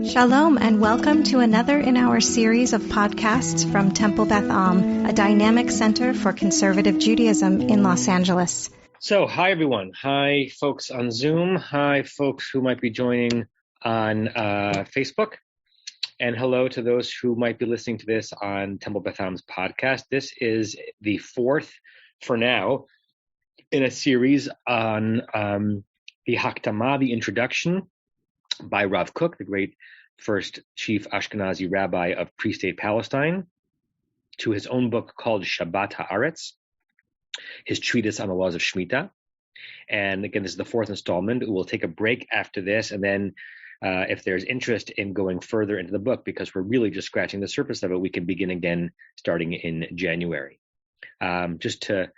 Shalom and welcome to another in our series of podcasts from Temple Beth Am, a dynamic center for conservative Judaism in Los Angeles. So, hi everyone. Hi folks on Zoom. Hi folks who might be joining on Facebook. And hello to those who might be listening to this on Temple Beth Am's podcast. This is the fourth, for now, in a series on the Hakdama, the introduction, by Rav Kook, the great first chief Ashkenazi Rabbi of pre-state Palestine, to his own book called Shabbat Ha'aretz, his treatise on the laws of Shemitah. And again, this is the fourth installment. We'll take a break after this, and then if there's interest in going further into the book, because we're really just scratching the surface of it, we can begin again starting in January. Just to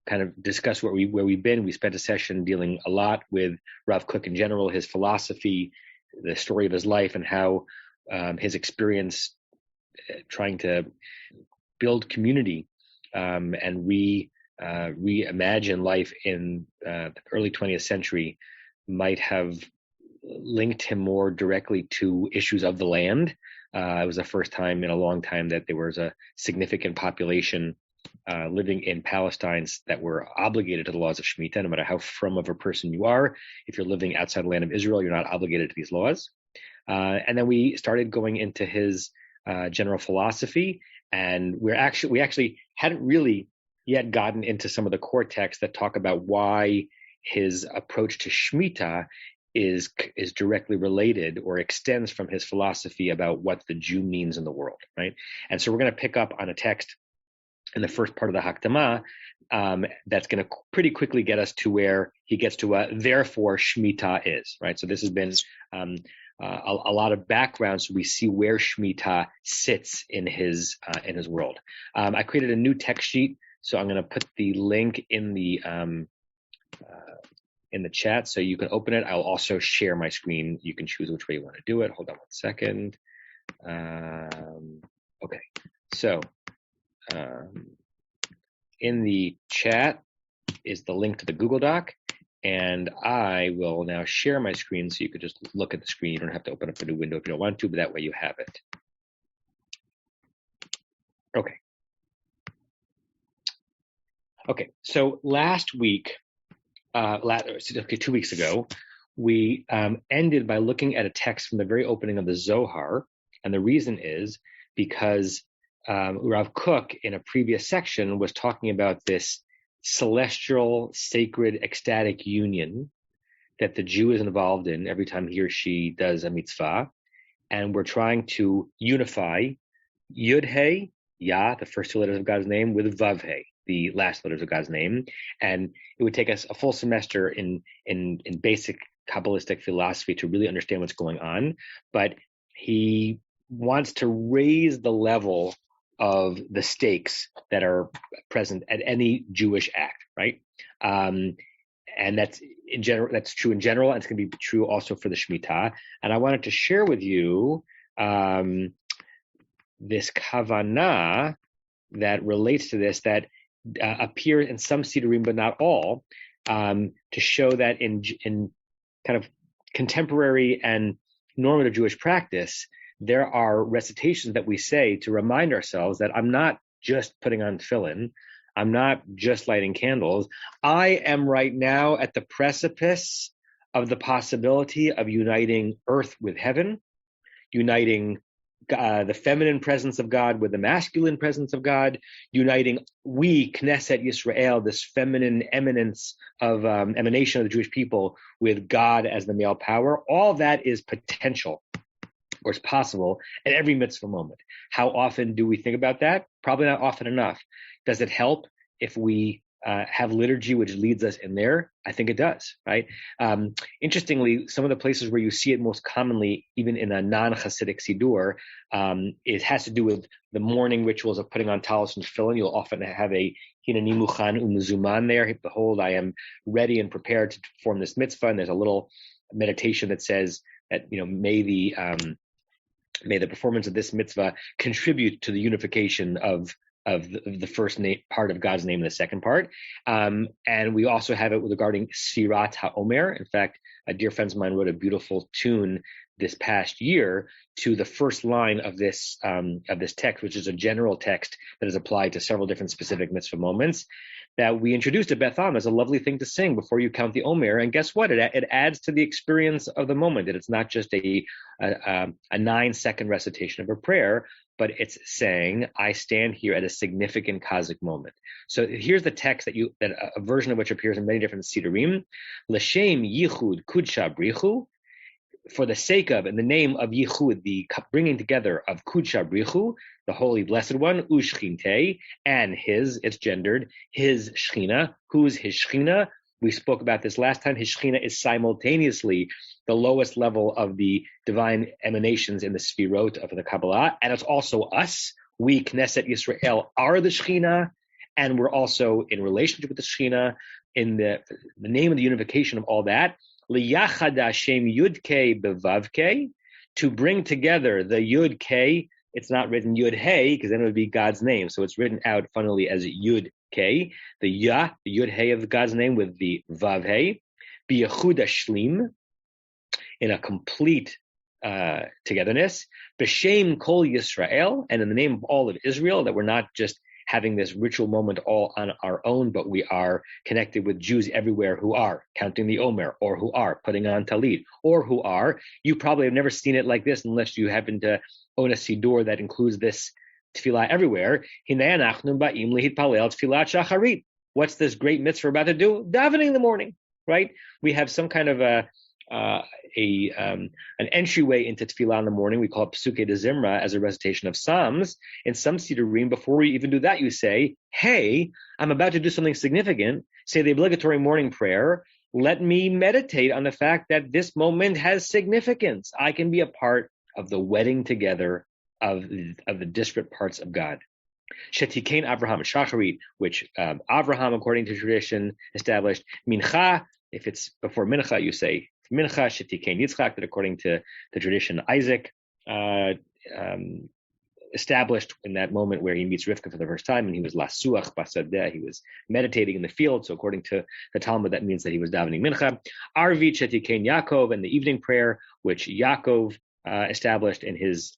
kind of discuss where we've been, we spent a session dealing a lot with Rav Kook in general, his philosophy, the story of his life, and how his experience trying to build community and reimagine life in the early 20th century might have linked him more directly to issues of the land. It was the first time in a long time that there was a significant population living in Palestine that were obligated to the laws of Shemitah, no matter how from of a person you are. If you're living outside the land of Israel, you're not obligated to these laws. And then we started going into his general philosophy, and we actually hadn't really yet gotten into some of the core texts that talk about why his approach to Shemitah is directly related or extends from his philosophy about what the Jew means in the world, right? And so we're going to pick up on a text in the first part of the Hakdama, that's going to pretty quickly get us to where he gets to therefore Shemitah is, right? So this has been a lot of background, so we see where Shemitah sits in his world. I created a new text sheet, so I'm going to put the link in the chat so you can open it. I'll also share my screen. You can choose which way you want to do it. Hold on one second. Okay, so in the chat is the link to the Google Doc, and I will now share my screen so you could just look at the screen. You don't have to open up a new window if you don't want to, but that way you have it. Okay, so last week, 2 weeks ago, we ended by looking at a text from the very opening of the Zohar, and the reason is because Rav Kook, in a previous section, was talking about this celestial, sacred, ecstatic union that the Jew is involved in every time he or she does a mitzvah. And we're trying to unify Yud-He, Yah, the first two letters of God's name, with Vav-He, the last letters of God's name. And it would take us a full semester in basic Kabbalistic philosophy to really understand what's going on. But he wants to raise the level of the stakes that are present at any Jewish act, right? And that's in general. That's true in general, and it's going to be true also for the Shemitah. And I wanted to share with you this kavanah that relates to this, that appears in some Sidurim, but not all, to show that in kind of contemporary and normative Jewish practice, there are recitations that we say to remind ourselves that I'm not just putting on tefillin, I'm not just lighting candles. I am right now at the precipice of the possibility of uniting earth with heaven, uniting the feminine presence of God with the masculine presence of God, uniting we, Knesset Yisrael, this feminine eminence of emanation of the Jewish people, with God as the male power. All that is potential, or it's possible at every mitzvah moment. How often do we think about that? Probably not often enough. Does it help if we have liturgy which leads us in there? I think it does, right? Interestingly, some of the places where you see it most commonly, even in a non-Hasidic Sidur, it has to do with the morning rituals of putting on talis and tefillin. You'll often have a hineni muchan u'mezuman there. Behold, I am ready and prepared to perform this mitzvah. And there's a little meditation that says that, may the performance of this mitzvah contribute to the unification of the first part of God's name and the second part. And we also have it regarding Sirat HaOmer. In fact, dear friends of mine wrote a beautiful tune this past year to the first line of this text, which is a general text that is applied to several different specific mitzvah moments, that we introduced at Beth Am as a lovely thing to sing before you count the Omer. And guess what? It adds to the experience of the moment. That it's not just a 9-second recitation of a prayer, but it's saying, I stand here at a significant Kazik moment. So here's the text that a version of which appears in many different Sidurim. L'shem yichud kudsha brichu, for the sake of, in the name of Yichud, the bringing together of Kudsha Brichu, the Holy Blessed One, Ushchinte, and it's gendered, his Shechina. Who's his Shechina? We spoke about this last time. His Shechina is simultaneously the lowest level of the divine emanations in the Sfirot of the Kabbalah, and it's also us. We, Knesset Yisrael, are the Shechina, and we're also in relationship with the Shechina in the name of the unification of all that. Liyachad Hashem Yud-Kei Bevavkei, to bring together the Yud-Kei. It's not written Yud-Hey, because then it would be God's name. So it's written out funnily as Yud-Kei, the Yud-Hey of God's name with the Vav-Hey, B'Yechud Ashlim, in a complete togetherness, B'Shem Kol Yisrael, and in the name of all of Israel, that we're not just having this ritual moment all on our own, but we are connected with Jews everywhere who are counting the Omer, or who are putting on Talit, or who are, you probably have never seen it like this unless you happen to own a Siddur that includes this tefillah everywhere. What's this great mitzvah about to do? Davening in the morning, right? We have some kind of an entryway into tefillah in the morning. We call it Pesukei de Zimra as a recitation of Psalms. In some Sidurim, before we even do that, you say, hey, I'm about to do something significant. Say the obligatory morning prayer. Let me meditate on the fact that this moment has significance. I can be a part of the wedding together of the disparate parts of God. Shetikein Abraham Shacharit, which Abraham, according to tradition, established. Mincha, if it's before Mincha, you say Mincha, Shetikein Yitzchak, that according to the tradition, Isaac established in that moment where he meets Rivka for the first time, and he was Lasuach Basadeh, he was meditating in the field. So according to the Talmud, that means that he was davening Mincha. Arvit Shetikein Yaakov, and the evening prayer, which Yaakov established in his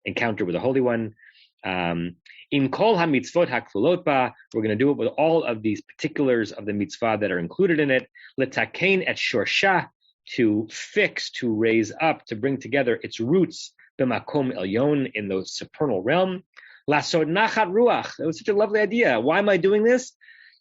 encounter with the Holy One. In kol ha-mitzvot ha-kfulot ba, we're going to do it with all of these particulars of the mitzvah that are included in it. L'takein et shorsha, to fix, to raise up, to bring together its roots, b'makom elyon, in the supernal realm. Lasod nachat ruach, that was such a lovely idea. Why am I doing this?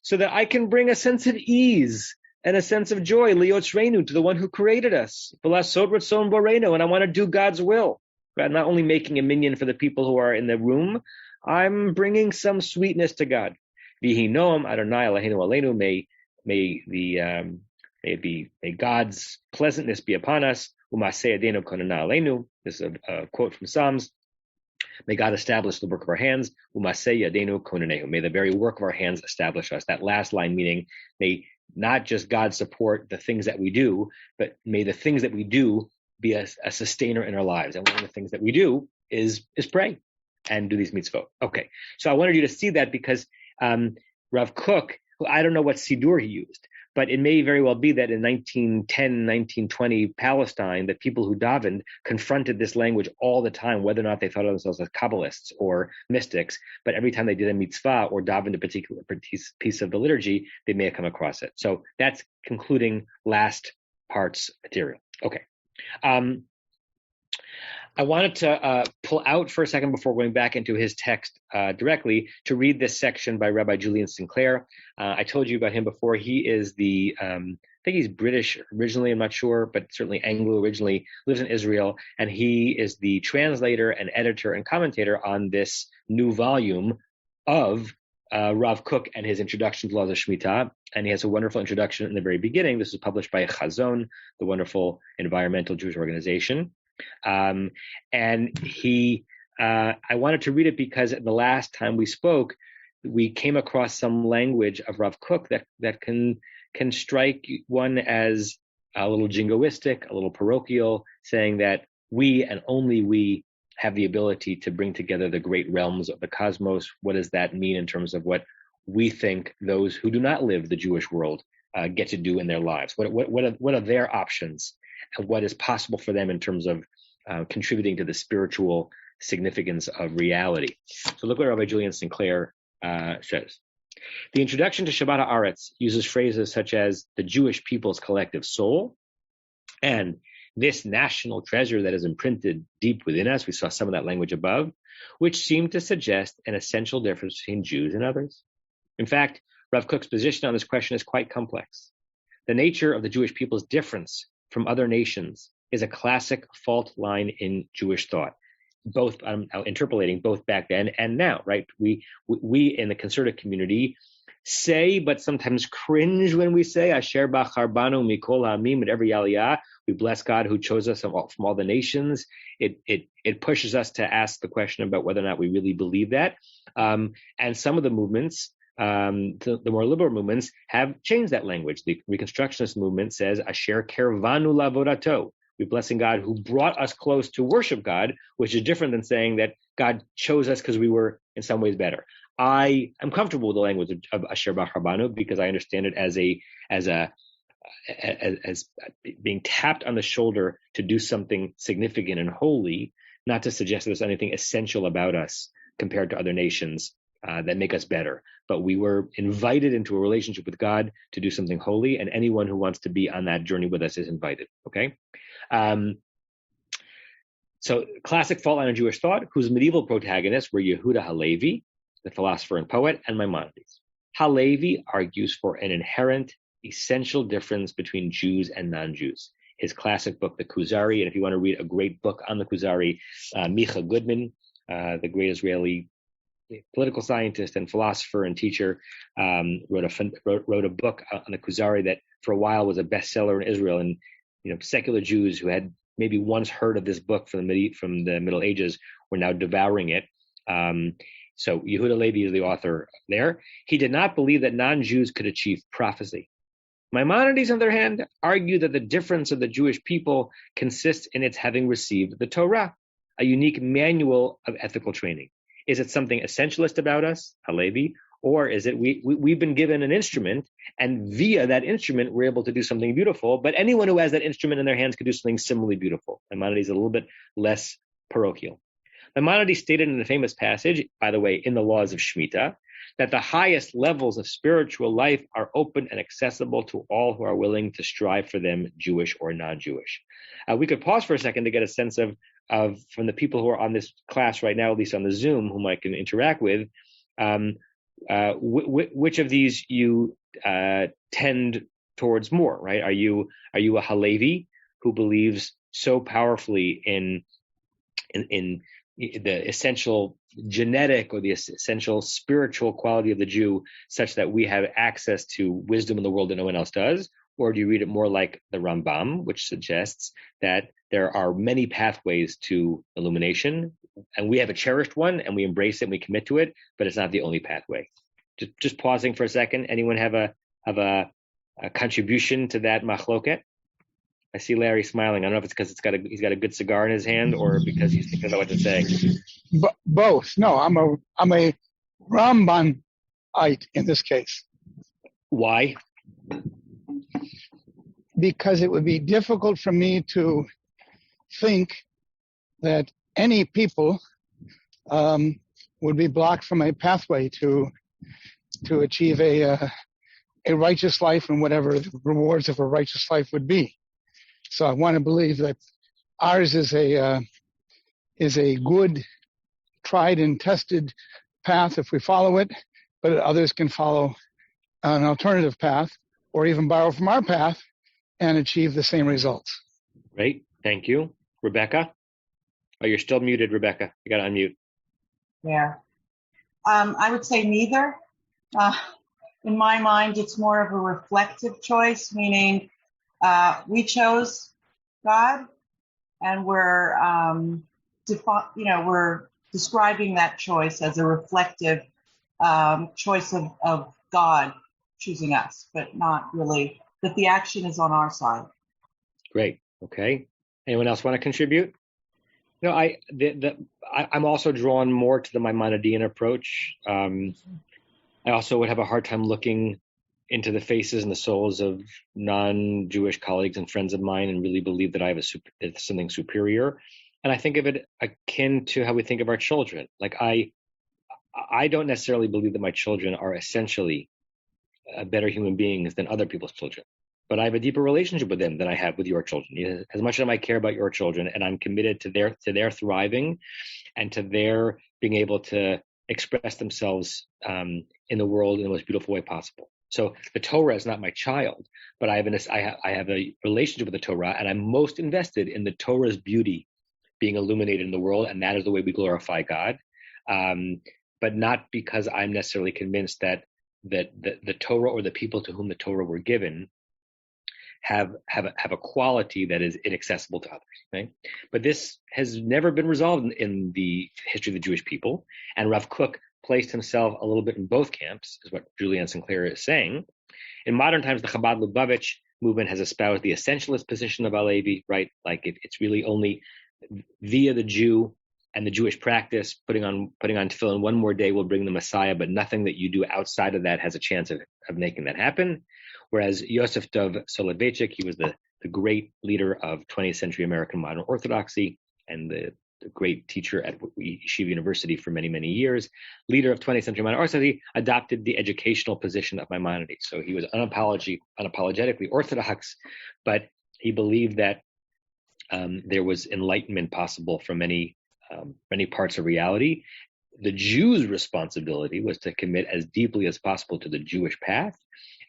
So that I can bring a sense of ease and a sense of joy, liotz reinu, to the one who created us. V'lasod ratzon boreno, and I want to do God's will. I'm not only making a minyan for the people who are in the room, I'm bringing some sweetness to God. Vihinom Adonai Eloheinu Aleinu, may God's pleasantness be upon us. Umaseh Adenu Konana Aleinu. This is a quote from Psalms. May God establish the work of our hands. Umaseh Adenu Konanehu. May the very work of our hands establish us. That last line meaning, may not just God support the things that we do, but may the things that we do be a sustainer in our lives. And one of the things that we do is pray and do these mitzvot. Okay, so I wanted you to see that because Rav Kook, who I don't know what Siddur he used, but it may very well be that in 1910, 1920 Palestine, that people who davened confronted this language all the time, whether or not they thought of themselves as Kabbalists or mystics, but every time they did a mitzvah or davened a particular piece of the liturgy, they may have come across it. So that's concluding last part's material. Okay. I wanted to pull out for a second before going back into his text directly to read this section by Rabbi Julian Sinclair. I told you about him before. He is I think he's British originally, I'm not sure, but certainly Anglo originally, lives in Israel, and he is the translator and editor and commentator on this new volume of Rav Kook and his introduction to laws of Shemitah, and he has a wonderful introduction in the very beginning. This is published by Chazon, the wonderful environmental Jewish organization. And I wanted to read it because the last time we spoke, we came across some language of Rav Kook that can strike one as a little jingoistic, a little parochial, saying that we and only we have the ability to bring together the great realms of the cosmos. What does that mean in terms of what we think those who do not live the Jewish world get to do in their lives? What are their options? and what is possible for them in terms of contributing to the spiritual significance of reality. So look what Rabbi Julian Sinclair says. The introduction to Shabbat Ha'aretz uses phrases such as the Jewish people's collective soul and this national treasure that is imprinted deep within us. We saw some of that language above, which seemed to suggest an essential difference between Jews and others. In fact, Rav Kook's position on this question is quite complex. The nature of the Jewish people's difference from other nations is a classic fault line in Jewish thought. Both, I'm interpolating both back then and now, right? We in the conservative community say, but sometimes cringe when we say, Asher b'charbanu mikol ha'amim, at every aliyah, we bless God who chose us from all the nations. It pushes us to ask the question about whether or not we really believe that. And some of the movements, the more liberal movements, have changed that language. The Reconstructionist movement says, Asher kervanu lavodato. We're blessing God who brought us close to worship God, which is different than saying that God chose us because we were in some ways better. I am comfortable with the language of Asher b'charbanu because I understand it as being tapped on the shoulder to do something significant and holy, not to suggest that there's anything essential about us compared to other nations that make us better. But we were invited into a relationship with God to do something holy, and anyone who wants to be on that journey with us is invited. Okay. So classic fault line of Jewish thought, whose medieval protagonists were Yehuda Halevi, the philosopher and poet, and Maimonides. Halevi argues for an inherent, essential difference between Jews and non-Jews. His classic book, The Kuzari, and if you want to read a great book on the Kuzari, Micha Goodman, the great Israeli political scientist and philosopher and teacher, wrote a book on the Kuzari that for a while was a bestseller in Israel, and secular Jews who had maybe once heard of this book from the Middle Ages were now devouring it. So Yehuda Levi is the author there. He did not believe that non-Jews could achieve prophecy. Maimonides, on the other hand, argued that the difference of the Jewish people consists in its having received the Torah, a unique manual of ethical training. Is it something essentialist about us, Halevi, or is it we've been given an instrument, and via that instrument we're able to do something beautiful, but anyone who has that instrument in their hands could do something similarly beautiful? Maimonides is a little bit less parochial. Maimonides stated in a famous passage, by the way, in the laws of Shemitah, that the highest levels of spiritual life are open and accessible to all who are willing to strive for them, Jewish or non-Jewish. We could pause for a second to get a sense of from the people who are on this class right now, at least on the Zoom, whom I can interact with, which of these you tend towards more, right? Are you a Halevi who believes so powerfully in the essential genetic or the essential spiritual quality of the Jew such that we have access to wisdom in the world that no one else does? Or do you read it more like the Rambam, which suggests that there are many pathways to illumination, and we have a cherished one, and we embrace it and we commit to it, but it's not the only pathway? Just pausing for a second. Anyone have a contribution to that machloket? I see Larry smiling. I don't know if it's because he's got a good cigar in his hand, or because he's thinking about what to say. Both. No, I'm a Rambanite in this case. Why? Because it would be difficult for me to think that any people would be blocked from a pathway to achieve a righteous life and whatever the rewards of a righteous life would be. So I want to believe that ours is a good, tried and tested path if we follow it, but others can follow an alternative path or even borrow from our path and achieve the same results. Great. Thank you. Rebecca? Oh, you're still muted, Rebecca. You got to unmute. Yeah. I would say neither. In my mind, it's more of a reflective choice, meaning we chose God, and we're describing that choice as a reflective choice of God choosing us, but not really that the action is on our side. Great. Okay. Anyone else want to contribute? No, I'm also drawn more to the Maimonidean approach. I also would have a hard time looking into the faces and the souls of non-Jewish colleagues and friends of mine and really believe that I have something superior. And I think of it akin to how we think of our children. Like I don't necessarily believe that my children are essentially better human beings than other people's children, but I have a deeper relationship with them than I have with your children. As much as I care about your children, and I'm committed to their thriving and to their being able to express themselves in the world in the most beautiful way possible. So the Torah is not my child, but I have a relationship with the Torah, and I'm most invested in the Torah's beauty being illuminated in the world, and that is the way we glorify God. But not because I'm necessarily convinced that the Torah or the people to whom the Torah were given have a quality that is inaccessible to others. Right? But this has never been resolved in the history of the Jewish people, and Rav Kook placed himself a little bit in both camps, is what Julianne Sinclair is saying. In modern times, the Chabad Lubavitch movement has espoused the essentialist position of Alevi, right? Like it's really only via the Jew and the Jewish practice, putting on tefillin one more day will bring the Messiah, but nothing that you do outside of that has a chance of making that happen. Whereas Yosef Dov Soloveitchik, he was the great leader of 20th century American modern Orthodoxy and the great teacher at Yeshiva University for many, many years, leader of 20th century modern Orthodoxy, adopted the educational position of Maimonides. So he was unapologetically Orthodox, but he believed that there was enlightenment possible from many parts of reality. The Jew's responsibility was to commit as deeply as possible to the Jewish path,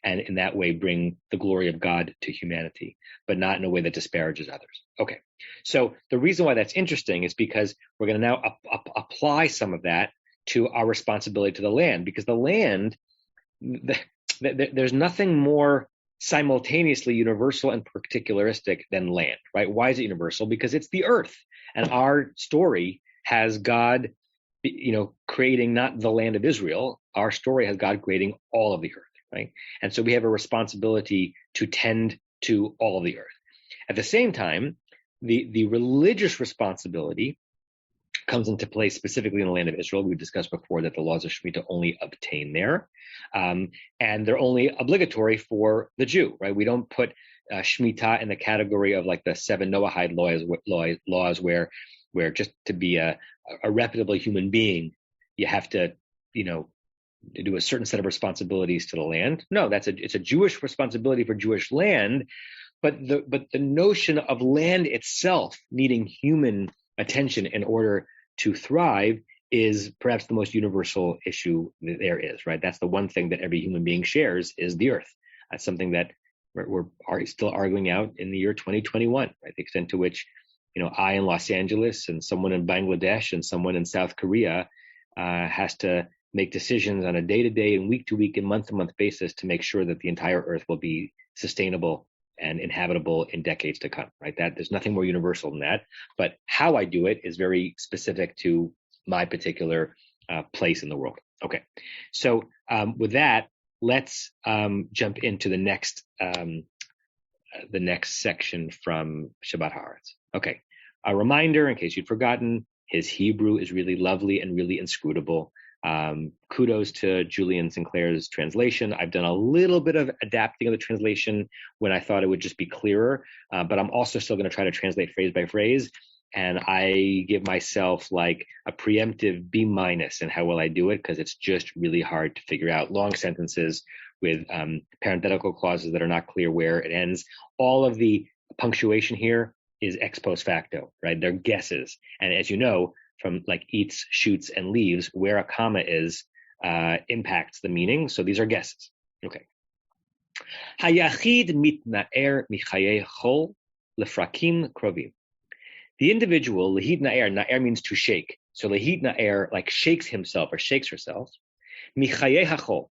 and in that way bring the glory of God to humanity, but not in a way that disparages others. Okay, so the reason why that's interesting is because we're going to now apply some of that to our responsibility to the land, because the land, there's nothing more simultaneously universal and particularistic than land, right? Why is it universal? Because it's the earth, and our story has God, creating not the land of Israel. Our story has God creating all of the earth, right? And so we have a responsibility to tend to all of the earth. At the same time, the religious responsibility comes into place specifically in the land of Israel. We discussed before that the laws of Shemitah only obtain there, and they're only obligatory for the Jew, right? We don't put Shemitah in the category of like the 7 Noahide laws where just to be a reputable human being, you have to, do a certain set of responsibilities to the land. No, it's a Jewish responsibility for Jewish land, but the notion of land itself needing human attention in order to thrive is perhaps the most universal issue that there is, right? That's the one thing that every human being shares is the earth. That's something that we're still arguing out in the year 2021, right? The extent to which, I in Los Angeles and someone in Bangladesh and someone in South Korea has to make decisions on a day-to-day and week-to-week and month-to-month basis to make sure that the entire earth will be sustainable and inhabitable in decades to come, right? That there's nothing more universal than that. But how I do it is very specific to my particular place in the world. Okay, so with that, let's jump into the next section from Shabbat Ha'aretz. Okay, a reminder in case you'd forgotten, his Hebrew is really lovely and really inscrutable. Kudos to Julian Sinclair's translation. I've done a little bit of adapting of the translation when I thought it would just be clearer, but I'm also still going to try to translate phrase by phrase. And I give myself like a preemptive B- in how will I do it, because it's just really hard to figure out long sentences with parenthetical clauses that are not clear where it ends. All of the punctuation here is ex post facto, right? They're guesses. And as you know, from like eats, shoots, and leaves, where a comma is impacts the meaning. So these are guesses. Okay. Hayachid mitna'er michaye chol lefrakim krovim. The individual, lehid na'er, na'er means to shake. So lehid na'er, like shakes himself or shakes herself. Michaye hachol,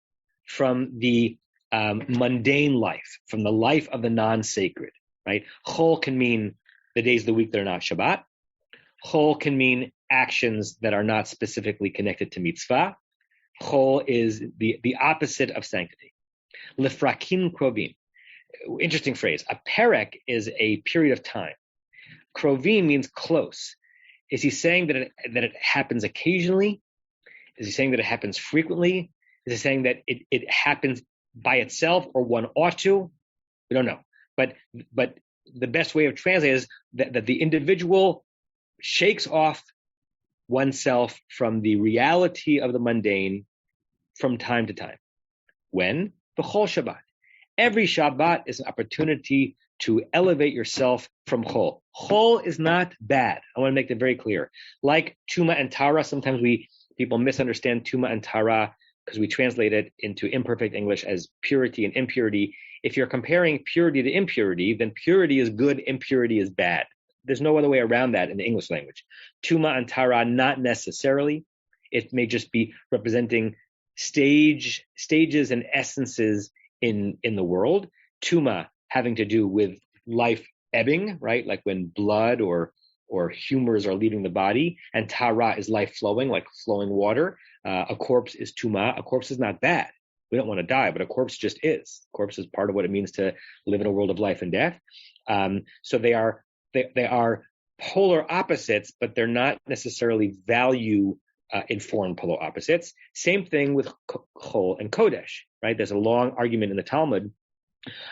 from the mundane life, from the life of the non-sacred, right? Chol can mean the days of the week that are not Shabbat. Chol can mean actions that are not specifically connected to mitzvah. Chol is the opposite of sanctity. Lefrakim krovim. Interesting phrase. A perek is a period of time. Krovim means close. Is he saying that it happens occasionally? Is he saying that it happens frequently? Is he saying that it happens by itself or one ought to. We don't know. But the best way of translating is that the individual shakes off oneself from the reality of the mundane from time to time. When? B'chol Shabbat. Every Shabbat is an opportunity to elevate yourself from chol. Chol is not bad. I want to make that very clear. Like tuma and tara, sometimes people misunderstand tuma and tara because we translate it into imperfect English as purity and impurity. If you're comparing purity to impurity, then purity is good, impurity is bad. There's no other way around that in the English language. Tuma and tara, not necessarily. It may just be representing stages and essences in the world. Tuma having to do with life ebbing, right? Like when blood or humors are leaving the body, and tara is life flowing, like flowing water. A corpse is tuma. A corpse is not bad. We don't want to die, but a corpse just is. A corpse is part of what it means to live in a world of life and death. So they are polar opposites, but they're not necessarily value informed polar opposites. Same thing with chol and kodesh, right? There's a long argument in the Talmud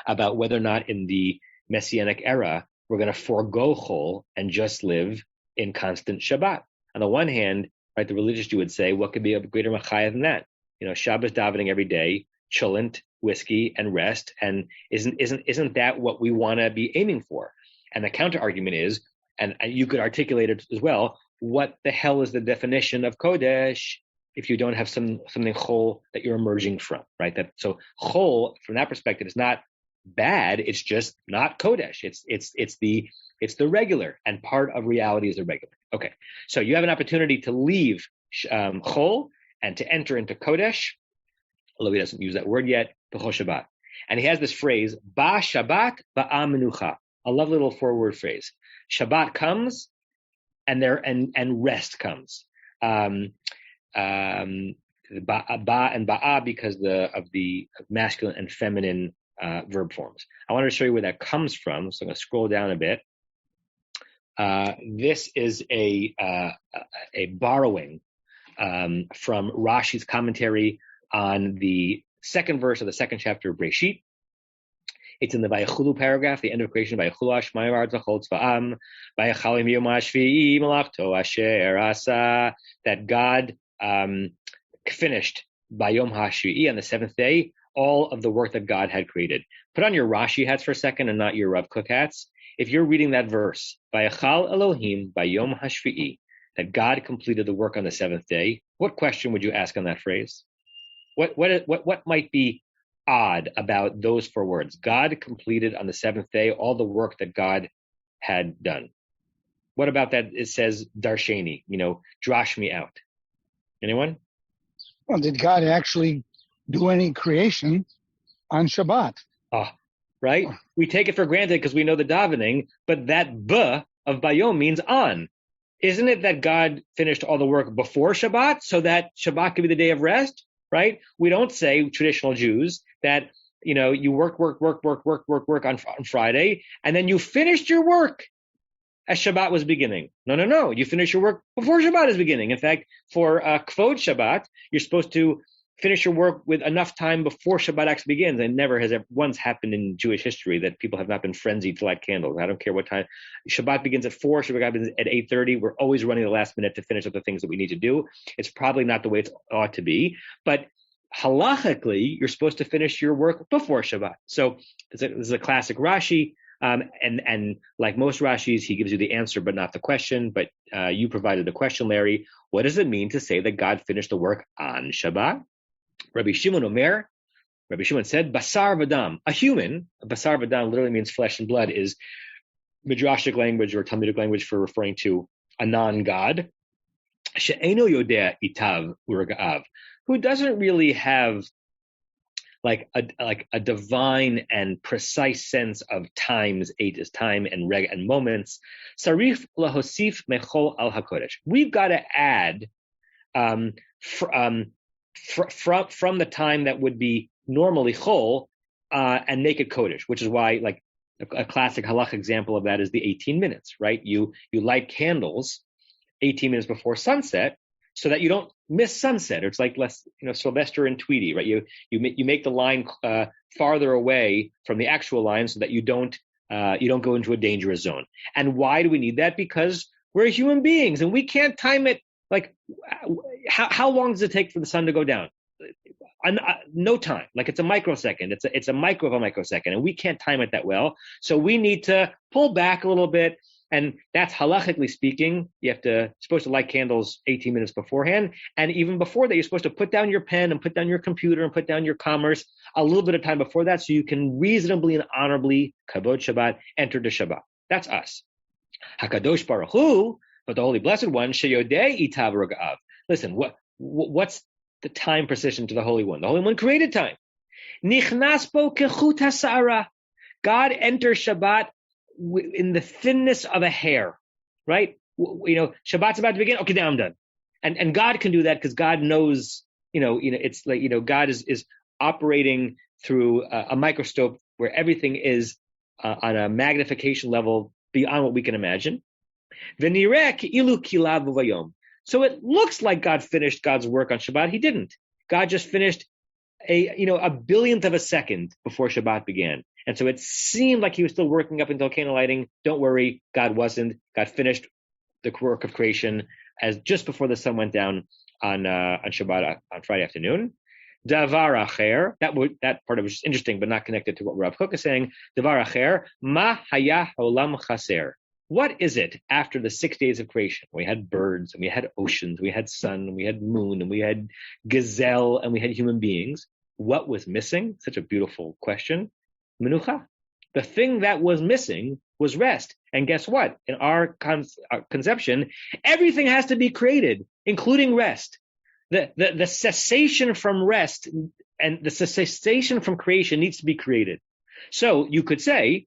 about whether or not in the Messianic era we're going to forego chol and just live in constant Shabbat. On the one hand, right, the religious Jew would say, what could be a greater machaya than that? Shabbos davening every day, chillent, whiskey, and rest, and isn't that what we want to be aiming for? And the counter argument is, and you could articulate it as well, what the hell is the definition of kodesh if you don't have something chol that you're emerging from, right? So chol, from that perspective, is not bad. It's just not kodesh. It's the regular, and part of reality is the regular. Okay, so you have an opportunity to leave chol and to enter into kodesh, although he doesn't use that word yet, b'chol Shabbat. And he has this phrase, ba Shabbat ba'a menucha, a lovely little four-word phrase. Shabbat comes, and rest comes. Ba and ba'a because of the masculine and feminine verb forms. I wanted to show you where that comes from, so I'm going to scroll down a bit. This is a borrowing from Rashi's commentary on the second verse of the second chapter of Breshit. It's in the Vayachulu paragraph, the end of creation, Vayachulu Hashmayim Ha'aretz V'chol Tzva'am, Vayachalim Yom HaShvi'i Malachto Asher Asa, that God finished by Yom HaShvi'i on the seventh day all of the work that God had created. Put on your Rashi hats for a second and not your Rav Kook hats. If you're reading that verse, Vayachal Elohim by Yom HaShvi'i, that God completed the work on the seventh day, what question would you ask on that phrase? What might be odd about those four words? God completed on the seventh day all the work that God had done. What about that? It says darsheni, drash me out. Anyone? Well, did God actually do any creation on Shabbat? Right? We take it for granted because we know the davening, but that b of bayom means on. Isn't it that God finished all the work before Shabbat so that Shabbat could be the day of rest? Right? We don't say, traditional Jews, that you work on Friday, and then you finished your work as Shabbat was beginning. No. You finish your work before Shabbat is beginning. In fact, for Kvod Shabbat, you're supposed to finish your work with enough time before Shabbat actually begins. And never has once happened in Jewish history that people have not been frenzied to light candles. I don't care what time. Shabbat begins at 4, Shabbat begins at 8:30. We're always running the last minute to finish up the things that we need to do. It's probably not the way it ought to be. But halachically, you're supposed to finish your work before Shabbat. So this is a classic Rashi. And like most Rashis, he gives you the answer, but not the question. But you provided the question, Larry. What does it mean to say that God finished the work on Shabbat? Rabbi Shimon said, Basar V'dam, a human, Basar V'dam literally means flesh and blood, is Midrashic language or Talmudic language for referring to a non-God, She'eno Yodea Itav Urga'av, who doesn't really have like a divine and precise sense of times, 8 is time, and reg and moments. Sarif lahosif mechol al hakodesh. We've got to add from the time that would be normally chol and make it kodesh, which is why like a classic halach example of that is the 18 minutes, right? You light candles 18 minutes before sunset so that you don't miss sunset. It's like less, Sylvester and Tweety, right? You make the line farther away from the actual line so that you don't go into a dangerous zone. And why do we need that? Because we're human beings and we can't time it. Like, how long does it take for the sun to go down? No time. Like, it's a microsecond. It's a micro of a microsecond, and we can't time it that well. So we need to pull back a little bit. And that's halachically speaking. You're supposed to light candles 18 minutes beforehand. And even before that, you're supposed to put down your pen and put down your computer and put down your commerce a little bit of time before that, so you can reasonably and honorably, Kavod Shabbat, enter the Shabbat. That's us. HaKadosh Baruch Hu, but the Holy Blessed One, Sheyodei Itav Roga'av. Listen, what's the time precision to the Holy One? The Holy One created time. Nichnas bo kechut ha'sa'ara. God enters Shabbat in the thinness of a hair, right? Shabbat's about to begin. Okay, now I'm done. And God can do that because God knows, it's like, God is operating through a microscope where everything is on a magnification level beyond what we can imagine. So it looks like God finished God's work on Shabbat. He didn't. God just finished a billionth of a second before Shabbat began. And so it seemed like he was still working up until candle lighting. Don't worry, God wasn't. God finished the work of creation as just before the sun went down on Shabbat on Friday afternoon. Davar acher, that part of it was interesting, but not connected to what Rav Kook is saying. Davar acher, ma haya olam chaser. What is it after the 6 days of creation? We had birds, and we had oceans, we had sun, and we had moon, and we had gazelle, and we had human beings. What was missing? Such a beautiful question. Menucha. The thing that was missing was rest. And guess what? In our conception, everything has to be created, including rest. The cessation from rest and the cessation from creation needs to be created. So you could say,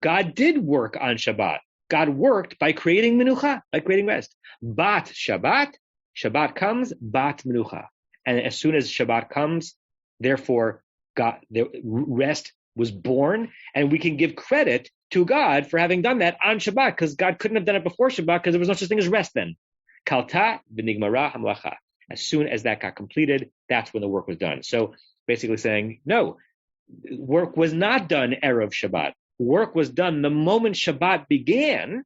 God did work on Shabbat. God worked by creating menucha, by creating rest. Bat Shabbat comes, bat menucha. And as soon as Shabbat comes, therefore, the rest was born, and we can give credit to God for having done that on Shabbat, because God couldn't have done it before Shabbat because there was no such thing as rest then. Kalta b'nigmara hamlacha. As soon as that got completed, that's when the work was done. So basically saying, no, work was not done Erev Shabbat. Work was done the moment Shabbat began,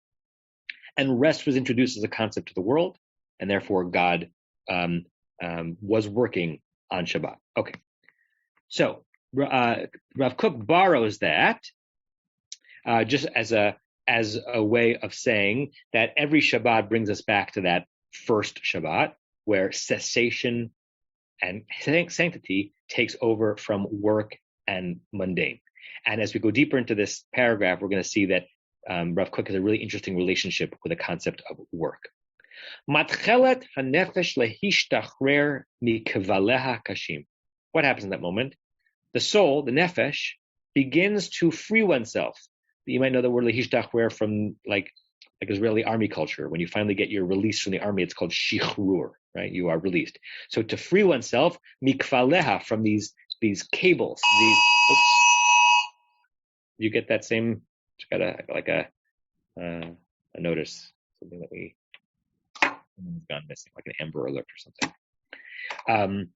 and rest was introduced as a concept to the world, and therefore God was working on Shabbat. Okay, so Rav Kook borrows that just as a way of saying that every Shabbat brings us back to that first Shabbat, where cessation and sanctity takes over from work and mundane. And as we go deeper into this paragraph, we're going to see that Rav Kook has a really interesting relationship with the concept of work. Matchelet hanefesh lehishtachrer mikvaleha kashim. What happens in that moment? The soul, the nefesh, begins to free oneself. You might know the word lehishtachrer from like Israeli army culture. When you finally get your release from the army, it's called shichrur, right? You are released. So to free oneself, mikvaleha, from these cables, you get that same, it's got a notice, something that someone's gone missing, like an Amber Alert or something.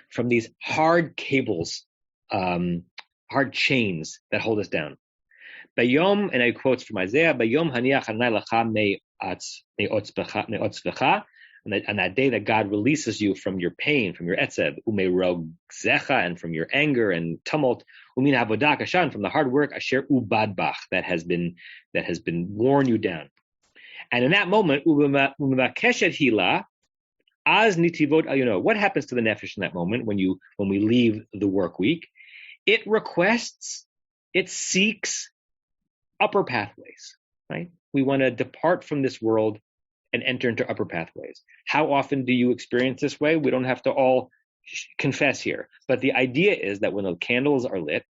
From these hard cables, hard chains that hold us down. Bayom, and I quotes from Isaiah, Bayom haniach hanai lecha me'otzvecha, on that day that God releases you from your pain, from your etzeb, umeirogzecha, and from your anger and tumult, umin avodah kashan, from the hard work, asher ubadbach, that has been worn you down. And in that moment, umevakeshet hila, az nitivot ayuno. What happens to the nefesh in that moment when we leave the work week? It requests, it seeks upper pathways, right? We want to depart from this world and enter into upper pathways. How often do you experience this way? We don't have to all confess here. But the idea is that when the candles are lit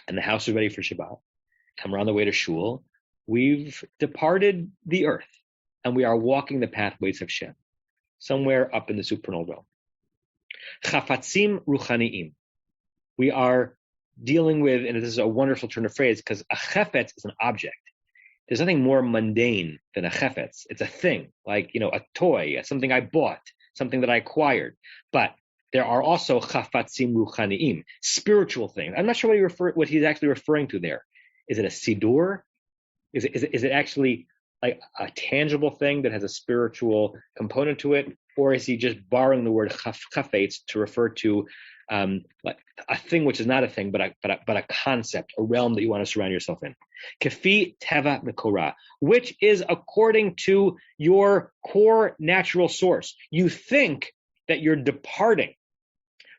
and the house is ready for Shabbat, and we're on the way to shul, we've departed the earth and we are walking the pathways of Shem, somewhere up in the supernal realm. Chafatzim ruchaniim. We are dealing with, and this is a wonderful turn of phrase, because a chafetz is an object. there's nothing more mundane than a chefetz. It's a thing, like, a toy, something I bought, something that I acquired. But there are also chafatzim ruchaniim, spiritual things. I'm not sure what he's actually referring to there. Is it a sidur? Is it actually like a tangible thing that has a spiritual component to it, or is he just borrowing the word chafetz to refer to like a thing which is not a thing, but a concept, a realm that you want to surround yourself in? Kafi teva mikora, which is according to your core natural source. You think that you're departing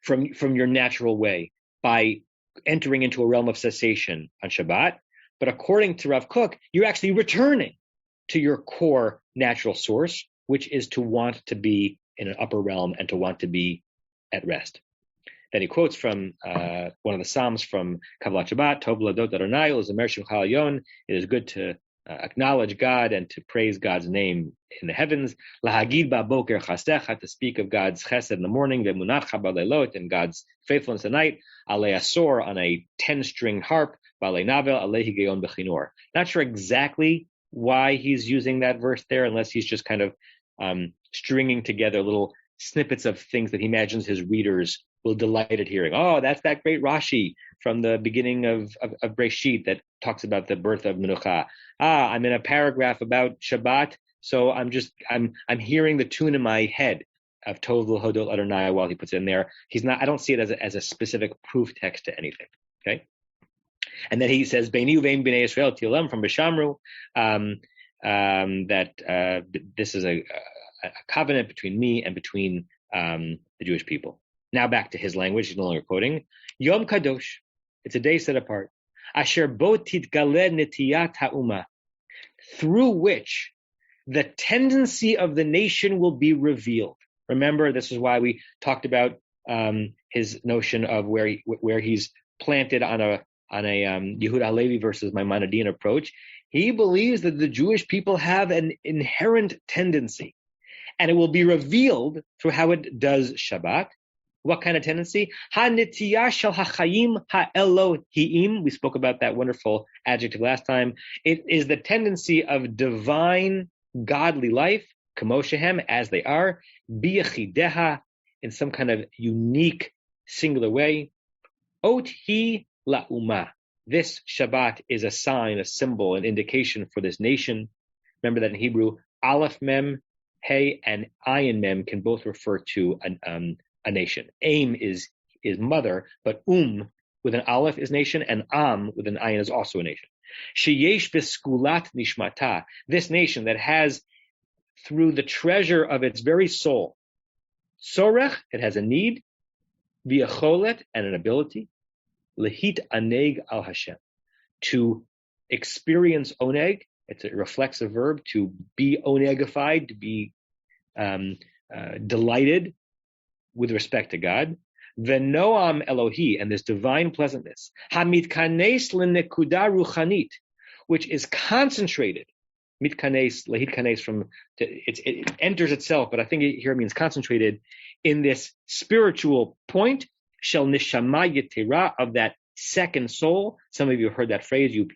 from your natural way by entering into a realm of cessation on Shabbat, but according to Rav Kook, you're actually returning to your core natural source, which is to want to be in an upper realm and to want to be at rest. Then he quotes from one of the Psalms from Kabbalat Shabbat, Tov Ladot Adonai L'Zamer Shemcha Elyon. It is good to acknowledge God and to praise God's name in the heavens. Lahagid ba'boker chastecha, to speak of God's chesed in the morning, ve'munatcha ba'leilot, and God's faithfulness at night. Alei asor, on a 10-string harp. Ba'alei navel, alei higeyon bechinor. Not sure exactly why he's using that verse there, unless he's just kind of stringing together little snippets of things that he imagines his readers will delight at hearing. Oh, that's that great Rashi from the beginning of Breshit that talks about the birth of Menucha. I'm in a paragraph about Shabbat, so I'm hearing the tune in my head of Tov L'Hodot Adonai while he puts it in there. I don't see it as a specific proof text to anything. Okay, and then he says Beini uvein bnei Yisrael tilam from Bishamru, that this is a covenant between me and between the Jewish people. Now back to his language, he's no longer quoting. Yom Kadosh, it's a day set apart. Asher bo titgaleh netiyat ha'umah, through which the tendency of the nation will be revealed. Remember, this is why we talked about his notion of where he's planted on a Yehuda Halevi versus Maimonidean approach. He believes that the Jewish people have an inherent tendency, and it will be revealed through how it does Shabbat. What kind of tendency? Ha-nitiyah shel ha-chayim ha-Elohim. We spoke about that wonderful adjective last time. It is the tendency of divine, godly life, kamoshehem, as they are, biyachideha, in some kind of unique, singular way. Ot hi la'umah. This Shabbat is a sign, a symbol, an indication for this nation. Remember that in Hebrew, Aleph Mem, Hey, and Ayin Mem can both refer to a nation. Aim is mother, but with an aleph is nation, and am with an ayin is also a nation. Sheyesh beskulat nishmata, this nation that has, through the treasure of its very soul, sorech, it has a need, v'yacholet, and an ability, lehit aneg al Hashem, to experience oneg. It's a reflexive verb, to be onegified, to be delighted with respect to God, v'noam Elohi, and this divine pleasantness, hamitkanes l'nekuda ruchanit, which is concentrated, mitkanes, lahitkanes from, it enters itself, but I think here it means concentrated in this spiritual point, shel neshama yetera, of that second soul. Some of you have heard that phrase, you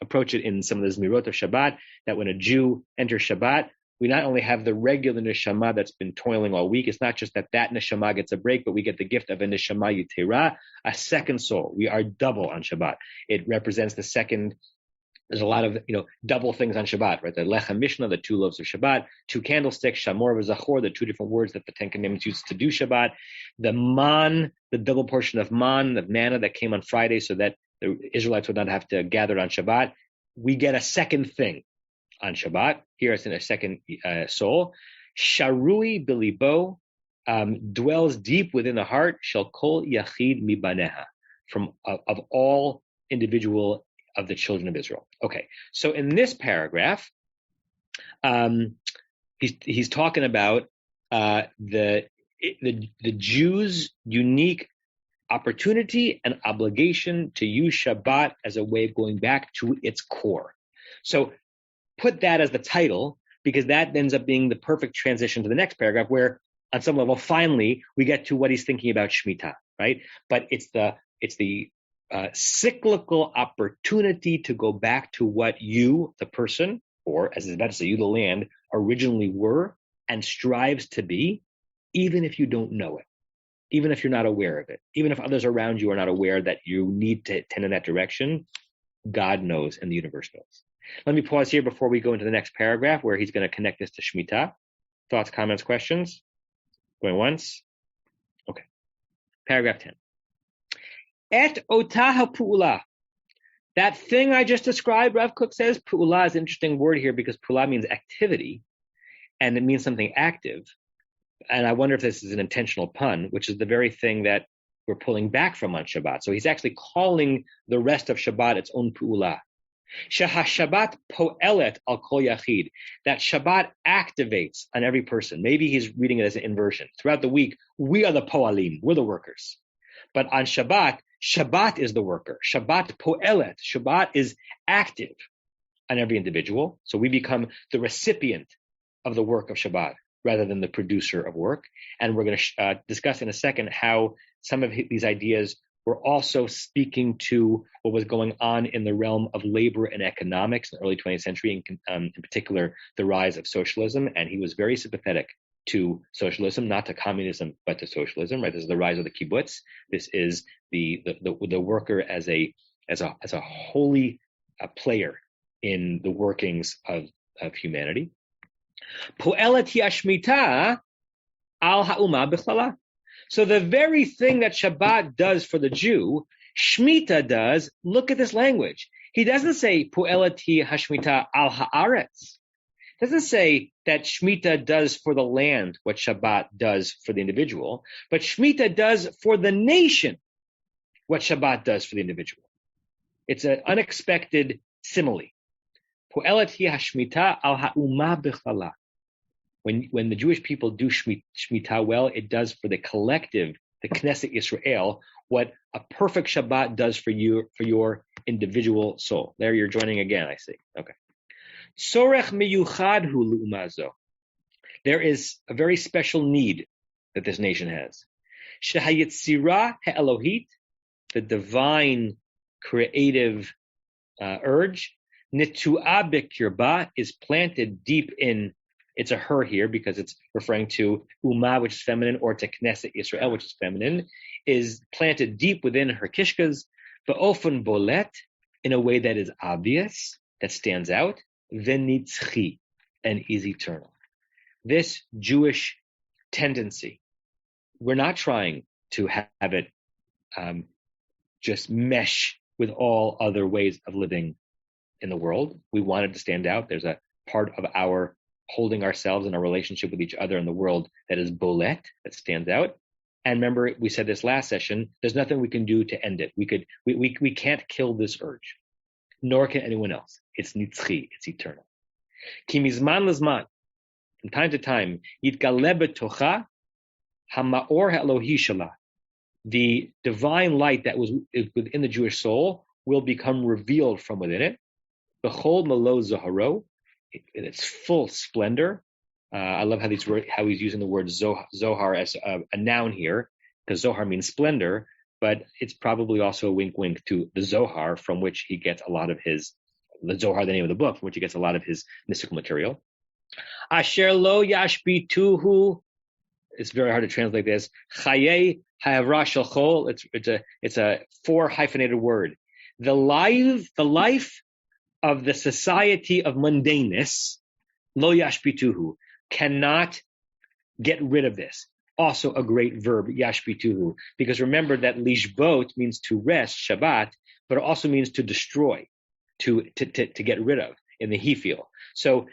approach it in some of the Zmirot of Shabbat, that when a Jew enters Shabbat, we not only have the regular neshama that's been toiling all week, it's not just that neshama gets a break, but we get the gift of a neshama yitera, a second soul. We are double on Shabbat. It represents the second. There's a lot of double things on Shabbat, right? The lechem mishnah, the 2 loaves of Shabbat, 2 candlesticks, shamor v'zachor, the 2 different words that the 10 Commandments use to do Shabbat, the man, the double portion of man, of manna that came on Friday, so that the Israelites would not have to gather it on Shabbat. We get a second thing on Shabbat. Here it's in a second soul. Sharui bilibo, dwells deep within the heart, shall kol yachid mibaneha, of all individual of the children of Israel. Okay, so in this paragraph, he's talking about the Jews' unique opportunity and obligation to use Shabbat as a way of going back to its core. So put that as the title, because that ends up being the perfect transition to the next paragraph, where on some level, finally, we get to what he's thinking about Shemitah, right? But it's the cyclical opportunity to go back to what you, the person, or as it's about to say, you, the land, originally were and strives to be, even if you don't know it, even if you're not aware of it, even if others around you are not aware that you need to tend in that direction. God knows and the universe knows. Let me pause here before we go into the next paragraph where he's going to connect this to Shemitah. Thoughts, comments, questions? Going once? Okay. Paragraph 10. Et otah ha'pu'ula. That thing I just described, Rav Kook says, pu'ula is an interesting word here because pu'ula means activity and it means something active. And I wonder if this is an intentional pun, which is the very thing that we're pulling back from on Shabbat. So he's actually calling the rest of Shabbat its own pu'ula. Shabbat po'elet al kol yachid. That Shabbat activates on every person. Maybe he's reading it as an inversion. Throughout the week, we are the po'alim, we're the workers. But on Shabbat, Shabbat is the worker. Shabbat po'elet. Shabbat is active on every individual. So we become the recipient of the work of Shabbat rather than the producer of work. And we're going to discuss in a second how some of these ideas were also speaking to what was going on in the realm of labor and economics in the early 20th century, in particular, the rise of socialism. And he was very sympathetic to socialism, not to communism, but to socialism. Right? This is the rise of the kibbutz. This is the worker as a holy player in the workings of humanity. Po'elet hi Shemitah al ha'umah b'chlala. So the very thing that Shabbat does for the Jew, Shemitah does. Look at this language. He doesn't say Po'elet hi Shemitah al Haaretz. Doesn't say that Shemitah does for the land what Shabbat does for the individual, but Shemitah does for the nation what Shabbat does for the individual. It's an unexpected simile. Po'elet hi Shemitah al Ha'umah b'chlala. When the Jewish people do Shemitah well, it does for the collective, the Knesset Yisrael, what a perfect Shabbat does for your individual soul. There you're joining again, I see. Okay. Sorech miyuchad hu l'umazo. There is a very special need that this nation has. Shehayitzira ha'elohit, the divine creative urge, nitu'a b'kirba, is planted deep in. It's a her here because it's referring to Ummah, which is feminine, or to Knesset Yisrael, which is feminine, is planted deep within her kishkas, ba'ofen bolet, in a way that is obvious, that stands out, v'nitzchi, and is eternal. This Jewish tendency, we're not trying to have it just mesh with all other ways of living in the world. We want it to stand out. There's a part of our holding ourselves and our relationship with each other in the world that is bolet, that stands out. And remember, we said this last session, there's nothing we can do to end it. We can't kill this urge, nor can anyone else. It's nitzchi, it's eternal. Ki mizman lezman, from time to time, yitgaleh betocha ha'ma'or ha'elohi shala. The divine light that was within the Jewish soul will become revealed from within it. B'chol malo zoharo, in its full splendor. I love how he's using the word Zohar as a noun here, because Zohar means splendor, but it's probably also a wink wink to the Zohar, from which he gets a lot of the Zohar, the name of the book, from which he gets a lot of his mystical material. Asher lo yashbituhu, it's very hard to translate this. Chaye ha'avra shel chol, it's a 4 hyphenated word. The life of the society of mundaneness, lo yashbituhu, cannot get rid of this. Also a great verb, yashbituhu, because remember that lishbot means to rest, Shabbat, but it also means to destroy, to get rid of in the he feel. So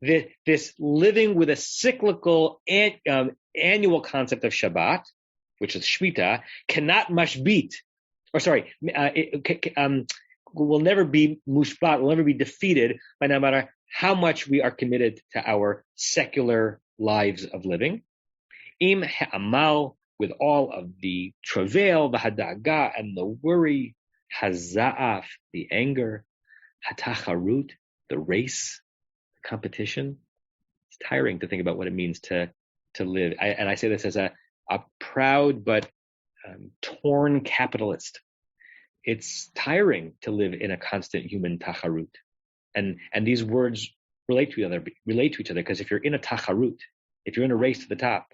this living with a cyclical annual concept of Shabbat, which is Shemitah, cannot mashbit, will never be mushbat, will never be defeated by no matter how much we are committed to our secular lives of living. Im ha'amal, with all of the travail, the hadaga, and the worry, haza'af, the anger, hatacharut, the race, the competition. It's tiring to think about what it means to live. I say this as a proud but torn capitalist. it's tiring to live in a constant human tacharut. And these words relate to each other, because if you're in a tacharut, if you're in a race to the top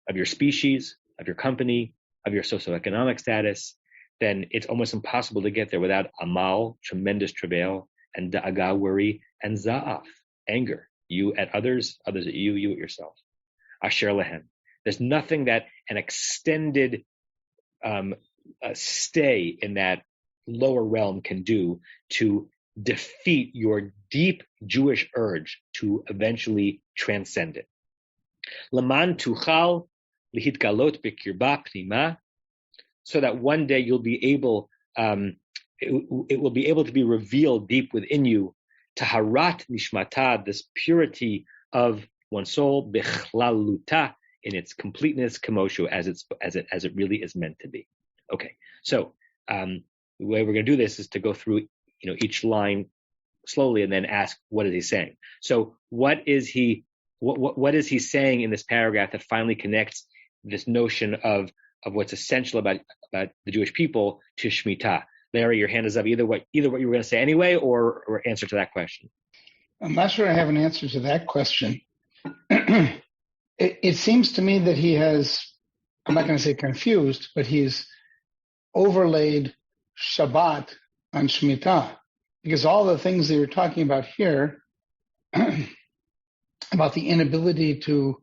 of your species, of your company, of your socioeconomic status, then it's almost impossible to get there without amal, tremendous travail, and da'aga, worry, and za'af, anger. You at others, others at you, you at yourself. Asher lehem. There's nothing that an extended stay in that lower realm can do to defeat your deep Jewish urge to eventually transcend it. Laman tuchal lihitgalot b'kirba pnima, so that one day you'll be able, it will be able to be revealed deep within you, taharat nishmata, this purity of one soul, bichlaluta, in its completeness, kamoshu, as it really is meant to be. Okay, so the way we're going to do this is to go through, each line slowly and then ask, what is he saying? So what is he saying in this paragraph that finally connects this notion of what's essential about the Jewish people to Shemitah? Larry, your hand is up. Either what you were going to say anyway, or answer to that question. I'm not sure I have an answer to that question. It seems to me that he has, I'm not going to say confused, but he's overlaid Shabbat on Shemitah, because all the things that you're talking about here, about the inability to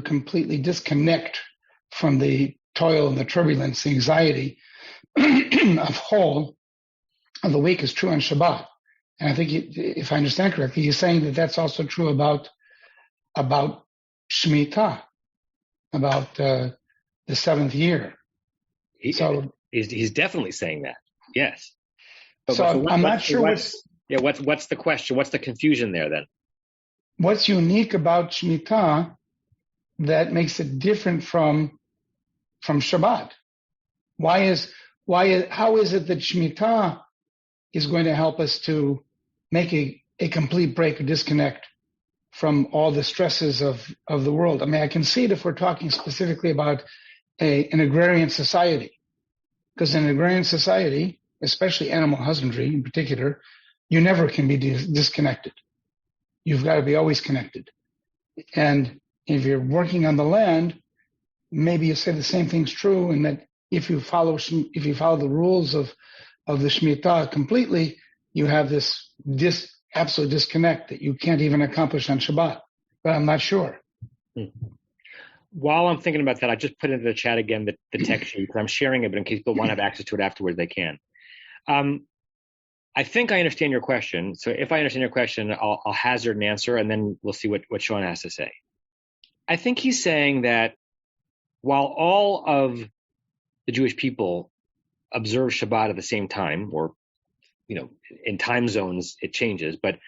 completely disconnect from the toil and the turbulence, the anxiety of the week is true on Shabbat. And I think, if I understand correctly, he's saying that that's also true about Shemitah, about the seventh year. He's definitely saying that. Yes. So I'm not sure what's the question? What's the confusion there then? What's unique about Shemitah that makes it different from Shabbat? How is it that Shemitah is going to help us to make a complete break or disconnect from all the stresses of the world? I mean, I can see it if we're talking specifically about an agrarian society, because in an agrarian society, especially animal husbandry in particular, you never can be disconnected. You've got to be always connected. And if you're working on the land, maybe you say the same thing's true, and that if you follow the rules of the Shemitah completely, you have this absolute disconnect that you can't even accomplish on Shabbat. But I'm not sure. While I'm thinking about that, I just put into the chat again the text sheet, because I'm sharing it, but in case people want to have access to it afterwards, they can. I think I understand your question. So if I understand your question, I'll hazard an answer, and then we'll see what Sean has to say. I think he's saying that while all of the Jewish people observe Shabbat at the same time, or in time zones it changes, but